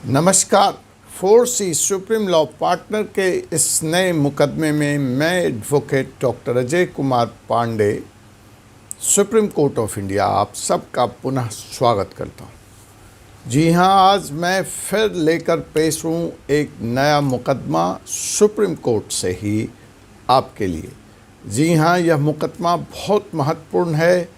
नमस्कार। 4C supreme law partner के इस नए मुकदमे में मैं advocate doctor Ajay Kumar Pandey Supreme Court of India आप सबका पुनः स्वागत करता हूं। जी हां, आज मैं फिर लेकर पेश हूं एक नया मुकदमा सुप्रीम कोर्ट से ही आपके लिए। जी हां, यह मुकदमा बहुत महत्वपूर्ण है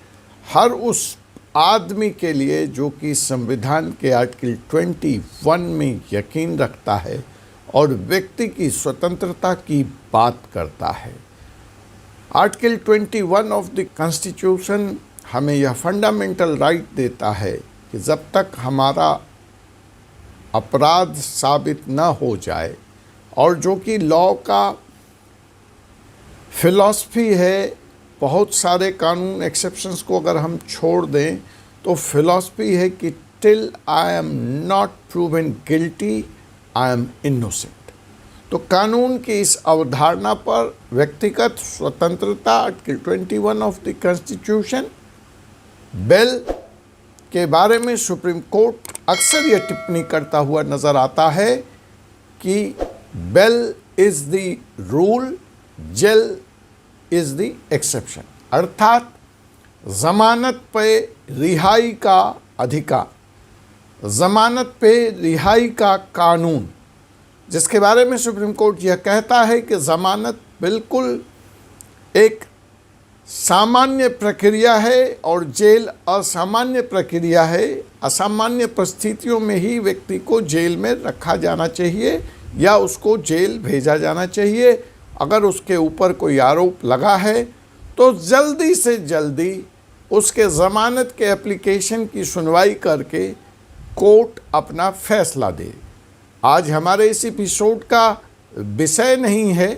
हर उस आदमी के लिए जो कि संविधान के आर्टिकल 21 में यकीन रखता है और व्यक्ति की स्वतंत्रता की बात करता है। आर्टिकल 21 ऑफ द कॉन्स्टिट्यूशन हमें यह फंडामेंटल राइट देता है कि जब तक हमारा अपराध साबित न हो जाए, और जो कि लॉ का फिलॉसफी है, बहुत सारे कानून एक्सेप्शंस को अगर हम छोड़ दें तो फिलॉसफी है कि till I am not proven guilty I am innocent. तो कानून की इस अवधारणा पर व्यक्तिगत स्वतंत्रता article 21 of the constitution bail के बारे में सुप्रीम कोर्ट अक्सर यह टिप्पणी करता हुआ नज़र आता है कि bail is the rule, jail is the exception. अर्थात जमानत पे रिहाई का अधिकार, जमानत पे रिहाई का कानून, जिसके बारे में सुप्रीम कोर्ट यह कहता है कि जमानत बिल्कुल एक सामान्य प्रक्रिया है और जेल असामान्य प्रक्रिया है। असामान्य परिस्थितियों में ही व्यक्ति को जेल में रखा जाना चाहिए या उसको जेल भेजा जाना चाहिए। अगर उसके ऊपर कोई आरोप लगा है तो जल्दी से जल्दी उसके ज़मानत के एप्लीकेशन की सुनवाई करके कोर्ट अपना फैसला दे। आज हमारे इस एपिसोड का विषय नहीं है,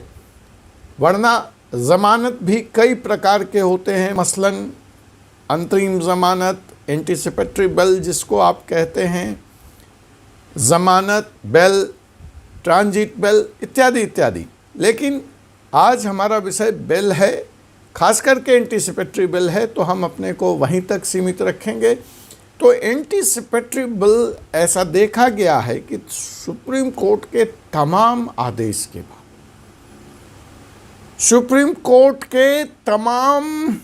वरना ज़मानत भी कई प्रकार के होते हैं। मसलन अंतरिम ज़मानत, एंटीसिपेटरी बेल जिसको आप कहते हैं, ज़मानत बेल, ट्रांजिट बेल इत्यादि इत्यादि। लेकिन आज हमारा विषय बेल है, खास करके एंटीसिपेटरी बेल है, तो हम अपने को वहीं तक सीमित रखेंगे। तो एंटीसिपेटरी बेल ऐसा देखा गया है कि सुप्रीम कोर्ट के तमाम आदेश के बाद, सुप्रीम कोर्ट के तमाम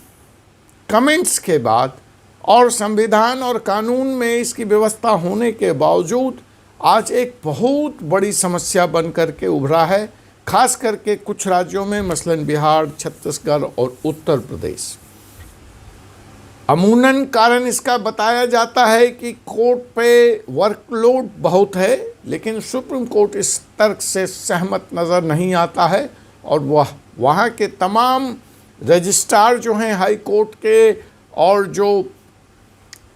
कमेंट्स के बाद और संविधान और कानून में इसकी व्यवस्था होने के बावजूद आज एक बहुत बड़ी समस्या बन करके उभरा है, खास करके कुछ राज्यों में, मसलन बिहार, छत्तीसगढ़ और उत्तर प्रदेश। अमूनन कारण इसका बताया जाता है कि कोर्ट पे वर्कलोड बहुत है, लेकिन सुप्रीम कोर्ट इस तर्क से सहमत नज़र नहीं आता है और वहाँ के तमाम रजिस्ट्रार जो हैं हाई कोर्ट के और जो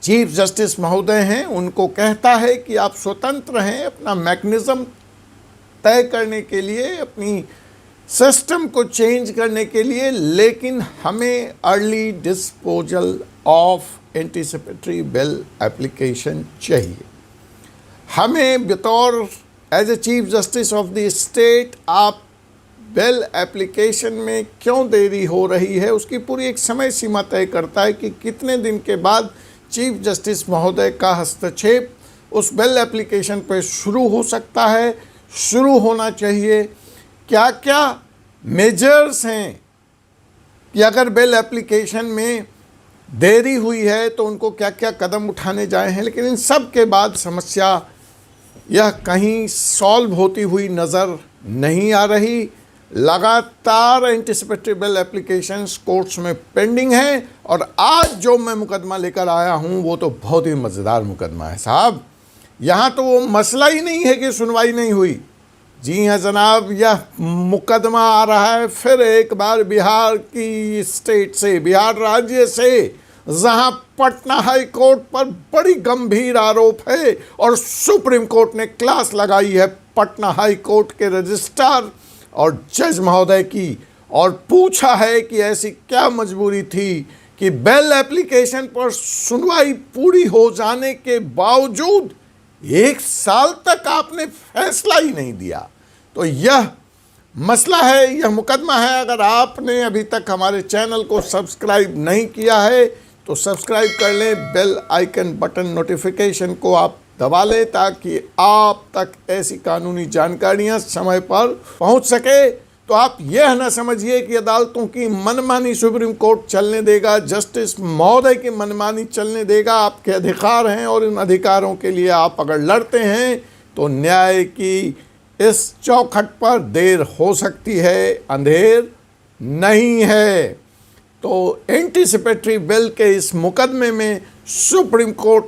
चीफ जस्टिस महोदय हैं, उनको कहता है कि आप स्वतंत्र हैं अपना मैकेनिज़्म तय करने के लिए, अपनी सिस्टम को चेंज करने के लिए, लेकिन हमें early disposal of anticipatory bail application चाहिए। हमें बतौर as a chief justice of the state आप बेल एप्लीकेशन में क्यों देरी हो रही है, उसकी पूरी एक समय सीमा तय करता है कि कितने दिन के बाद चीफ जस्टिस महोदय का हस्तक्षेप उस बेल एप्लीकेशन पर शुरू हो सकता है, शुरू होना चाहिए। क्या क्या मेजर्स हैं कि अगर बेल एप्लीकेशन में देरी हुई है तो उनको क्या क्या कदम उठाने जाए हैं। लेकिन इन सब के बाद समस्या यह कहीं सॉल्व होती हुई नज़र नहीं आ रही। लगातार एंटीसिपेटरी बेल एप्लीकेशंस कोर्ट्स में पेंडिंग है और आज जो मैं मुकदमा लेकर आया हूं वो तो बहुत ही मज़ेदार मुकदमा है साहब। यहाँ तो वो मसला ही नहीं है कि सुनवाई नहीं हुई। जी हाँ जनाब, यह मुकदमा आ रहा है फिर एक बार बिहार की स्टेट से, बिहार राज्य से, जहाँ पटना हाई कोर्ट पर बड़ी गंभीर आरोप है और सुप्रीम कोर्ट ने क्लास लगाई है पटना हाई कोर्ट के रजिस्ट्रार और जज महोदय की, और पूछा है कि ऐसी क्या मजबूरी थी कि बेल एप्लीकेशन पर सुनवाई पूरी हो जाने के बावजूद 1 साल तक आपने फैसला ही नहीं दिया। तो यह मसला है, यह मुकदमा है। अगर आपने अभी तक हमारे चैनल को सब्सक्राइब नहीं किया है तो सब्सक्राइब कर लें, बेल आइकन बटन नोटिफिकेशन को आप दबा लें ताकि आप तक ऐसी कानूनी जानकारियां समय पर पहुंच सके। तो आप यह न समझिए कि अदालतों की मनमानी सुप्रीम कोर्ट चलने देगा, जस्टिस महोदय की मनमानी चलने देगा। आपके अधिकार हैं और इन अधिकारों के लिए आप अगर लड़ते हैं तो न्याय की इस चौखट पर देर हो सकती है, अंधेर नहीं है। तो एंटीसिपेटरी बिल के इस मुकदमे में supreme court,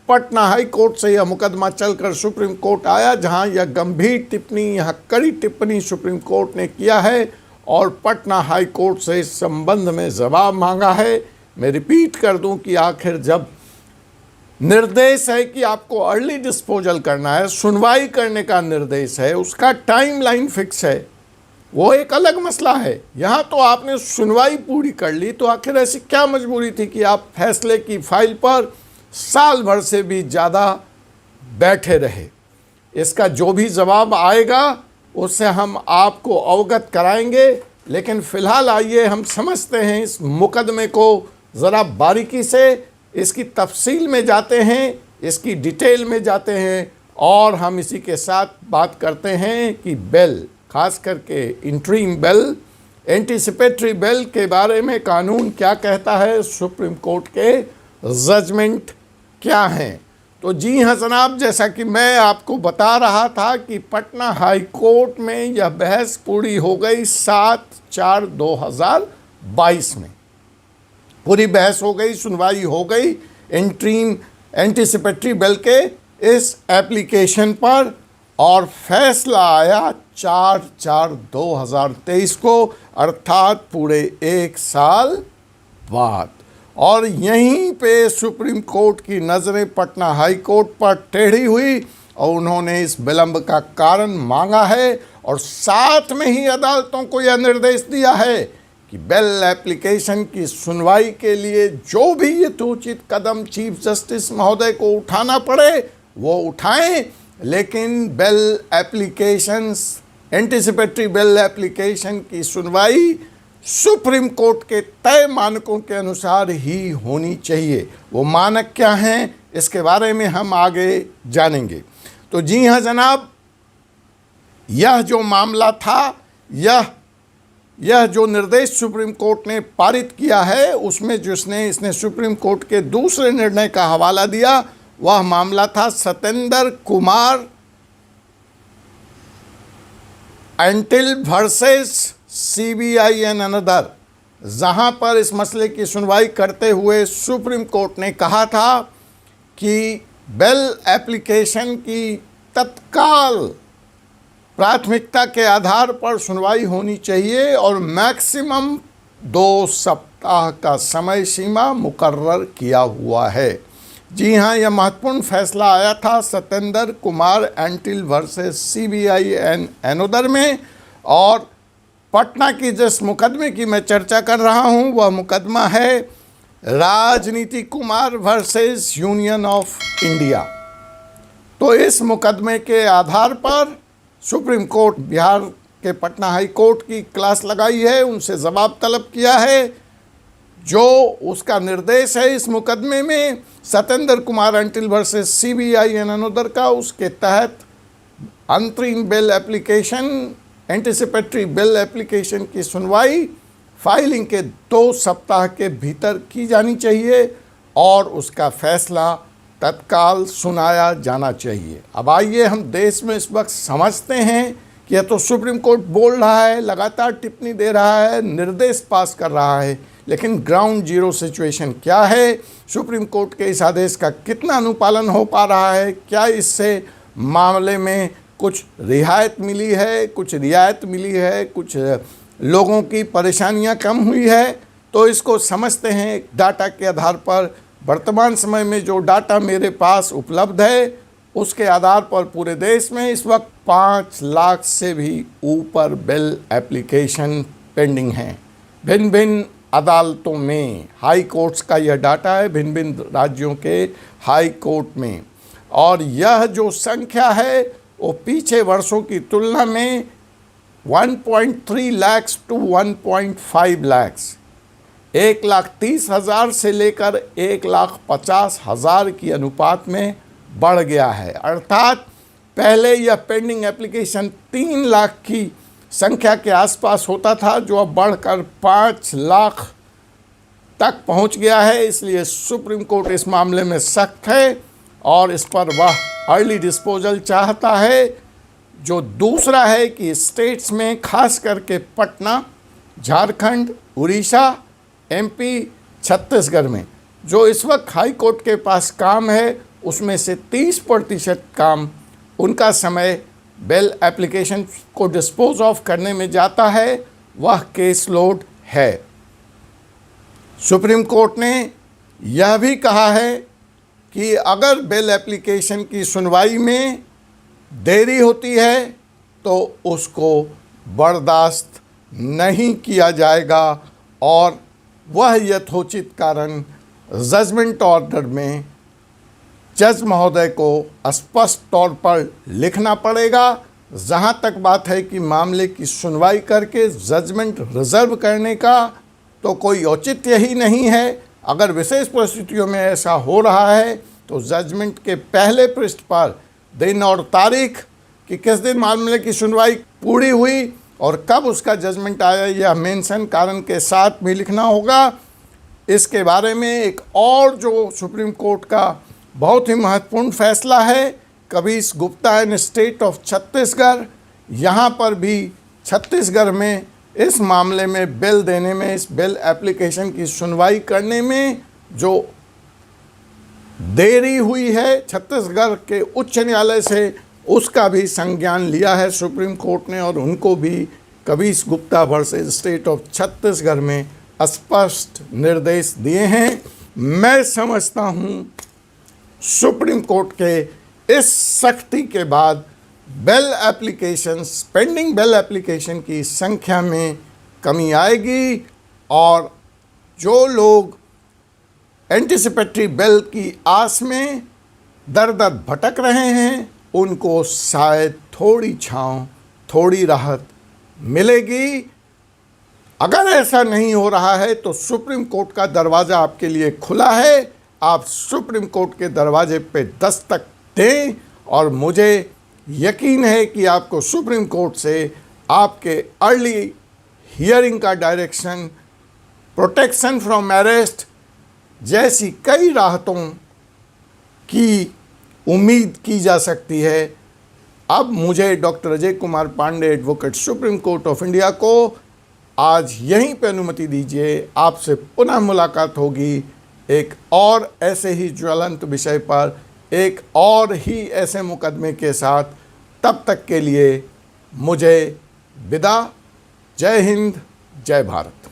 Patna high court से यह मुकदमा चलकर सुप्रीम कोर्ट आया, जहां यह गंभीर टिप्पणी, यह कड़ी टिप्पणी सुप्रीम कोर्ट ने किया है और पटना हाई कोर्ट से इस संबंध में जवाब मांगा है। मैं रिपीट कर दूं कि आखिर जब निर्देश है कि आपको अर्ली डिस्पोजल करना है, सुनवाई करने का निर्देश है, उसका टाइमलाइन फिक्स है, वो एक अलग मसला है। यहाँ तो आपने सुनवाई पूरी कर ली, तो आखिर ऐसी क्या मजबूरी थी कि आप फैसले की फाइल पर साल भर से भी ज़्यादा बैठे रहे? इसका जो भी जवाब आएगा उससे हम आपको अवगत कराएंगे, लेकिन फ़िलहाल आइए हम समझते हैं इस मुकदमे को ज़रा बारीकी से, इसकी तफसील में जाते हैं, इसकी डिटेल में जाते हैं और हम इसी के साथ बात करते हैं कि बिल, खास करके इंटरिम बिल, एंटीसिपेटरी बिल के बारे में कानून क्या कहता है, सुप्रीम कोर्ट के जजमेंट क्या हैं। तो जी हाँ जनाब, जैसा कि मैं आपको बता रहा था कि पटना हाई कोर्ट में यह बहस पूरी हो गई 7/4/2022 में। पूरी बहस हो गई, सुनवाई हो गई इंटरिम एंटीसिपेटरी बिल के इस एप्लीकेशन पर और फैसला आया 4/4/2023 को, अर्थात पूरे 1 साल बाद। और यहीं पे सुप्रीम कोर्ट की नज़रें पटना हाई कोर्ट पर टेढ़ी हुई और उन्होंने इस विलंब का कारण मांगा है और साथ में ही अदालतों को यह निर्देश दिया है कि बिल एप्लीकेशन की सुनवाई के लिए जो भी यथोचित कदम चीफ जस्टिस महोदय को उठाना पड़े वो उठाएं, लेकिन bill applications, anticipatory bill application की सुनवाई सुप्रीम कोर्ट के तय मानकों के अनुसार ही होनी चाहिए। वो मानक क्या हैं, इसके बारे में हम आगे जानेंगे। तो जी हाँ जनाब, यह जो मामला था, यह जो निर्देश सुप्रीम कोर्ट ने पारित किया है, उसमें इसने सुप्रीम कोर्ट के दूसरे निर्णय का हवाला दिया। वह मामला था Satendra Kumar until versus CBI and another, जहां पर इस मसले की सुनवाई करते हुए सुप्रीम कोर्ट ने कहा था कि बिल एप्लीकेशन की तत्काल प्राथमिकता के आधार पर सुनवाई होनी चाहिए और मैक्सिमम 2 सप्ताह का समय सीमा मुकर्रर किया हुआ है। जी हाँ, यह महत्वपूर्ण फैसला आया था Satendra Kumar until versus CBI and another में। और पटना की जिस मुकदमे की मैं चर्चा कर रहा हूँ वह मुकदमा है राजनीति Kumar versus union of India. तो इस मुकदमे के आधार पर सुप्रीम कोर्ट बिहार के पटना हाई कोर्ट की क्लास लगाई है, उनसे जवाब तलब किया है। जो उसका निर्देश है इस मुकदमे में Satendra Kumar until versus CBI and another का, उसके तहत अंतरिम bill application, anticipatory bill application की सुनवाई फाइलिंग के 2 सप्ताह के भीतर की जानी चाहिए और उसका फैसला तत्काल सुनाया जाना चाहिए। अब आइए हम देश में इस वक्त समझते हैं कि यह तो सुप्रीम कोर्ट बोल रहा है, लगातार टिप्पणी दे रहा है, निर्देश पास कर रहा है, लेकिन ग्राउंड जीरो सिचुएशन क्या है, सुप्रीम कोर्ट के इस आदेश का कितना अनुपालन हो पा रहा है, क्या इससे मामले में कुछ रियायत मिली है, कुछ रियायत मिली है, कुछ लोगों की परेशानियां कम हुई है। तो इसको समझते हैं डाटा के आधार पर। वर्तमान समय में जो डाटा मेरे पास उपलब्ध है उसके आधार पर पूरे देश में इस वक्त 5 लाख से भी ऊपर बिल एप्लीकेशन पेंडिंग हैं भिन्न भिन्न अदालतों में। हाई कोर्ट्स का यह डाटा है भिन्न भिन्न राज्यों के हाई कोर्ट में। और यह जो संख्या है वो पीछे वर्षों की तुलना में 1.3 लाख टू 1.5 लाख, 1,30,000 से लेकर 1,50,000 की अनुपात में बढ़ गया है। अर्थात पहले यह पेंडिंग एप्लीकेशन 3 लाख की संख्या के आसपास होता था, जो अब बढ़कर 5 लाख तक पहुंच गया है। इसलिए सुप्रीम कोर्ट इस मामले में सख्त है और इस पर वह अर्ली डिस्पोजल चाहता है। जो दूसरा है कि स्टेट्स में खास करके पटना, झारखंड, उड़ीसा, एमपी, छत्तीसगढ़ में जो इस वक्त हाई कोर्ट के पास काम है, उसमें से 30% काम उनका समय बेल एप्लीकेशन को डिस्पोज ऑफ करने में जाता है, वह केस लोड है। सुप्रीम कोर्ट ने यह भी कहा है कि अगर बेल एप्लीकेशन की सुनवाई में देरी होती है तो उसको बर्दाश्त नहीं किया जाएगा और वह यथोचित कारण जजमेंट ऑर्डर में जज महोदय को स्पष्ट तौर पर लिखना पड़ेगा। जहाँ तक बात है कि मामले की सुनवाई करके जजमेंट रिजर्व करने का, तो कोई औचित्य ही नहीं है। अगर विशेष परिस्थितियों में ऐसा हो रहा है तो जजमेंट के पहले पृष्ठ पर दिन और तारीख कि किस दिन मामले की सुनवाई पूरी हुई और कब उसका जजमेंट आया, यह मेंशन कारण के साथ भी लिखना होगा। इसके बारे में एक और जो सुप्रीम कोर्ट का बहुत ही महत्वपूर्ण फैसला है, Kabis Gupta and state of Chhattisgarh, यहाँ पर भी छत्तीसगढ़ में इस मामले में बिल देने में, इस बिल एप्लीकेशन की सुनवाई करने में जो देरी हुई है छत्तीसगढ़ के उच्च न्यायालय से, उसका भी संज्ञान लिया है सुप्रीम कोर्ट ने और उनको भी Kabis Gupta versus state of Chhattisgarh में स्पष्ट निर्देश दिए हैं। मैं समझता हूँ सुप्रीम कोर्ट के इस सख्ती के बाद bail applications, pending bail application की संख्या में कमी आएगी और जो लोग एंटिसिपेटरी बेल की आस में दर दर भटक रहे हैं, उनको शायद थोड़ी छांव, थोड़ी राहत मिलेगी। अगर ऐसा नहीं हो रहा है तो सुप्रीम कोर्ट का दरवाज़ा आपके लिए खुला है। आप सुप्रीम कोर्ट के दरवाजे पे दस्तक दें और मुझे यकीन है कि आपको सुप्रीम कोर्ट से आपके अर्ली हियरिंग का डायरेक्शन, प्रोटेक्शन फ्रॉम अरेस्ट जैसी कई राहतों की उम्मीद की जा सकती है। अब मुझे doctor Ajay Kumar Pandey, advocate, Supreme Court of India को आज यहीं पे अनुमति दीजिए। आपसे पुनः मुलाकात होगी एक और ऐसे ही ज्वलंत विषय पर, एक और ही ऐसे मुकदमे के साथ। तब तक के लिए मुझे विदा। जय हिंद, जय भारत।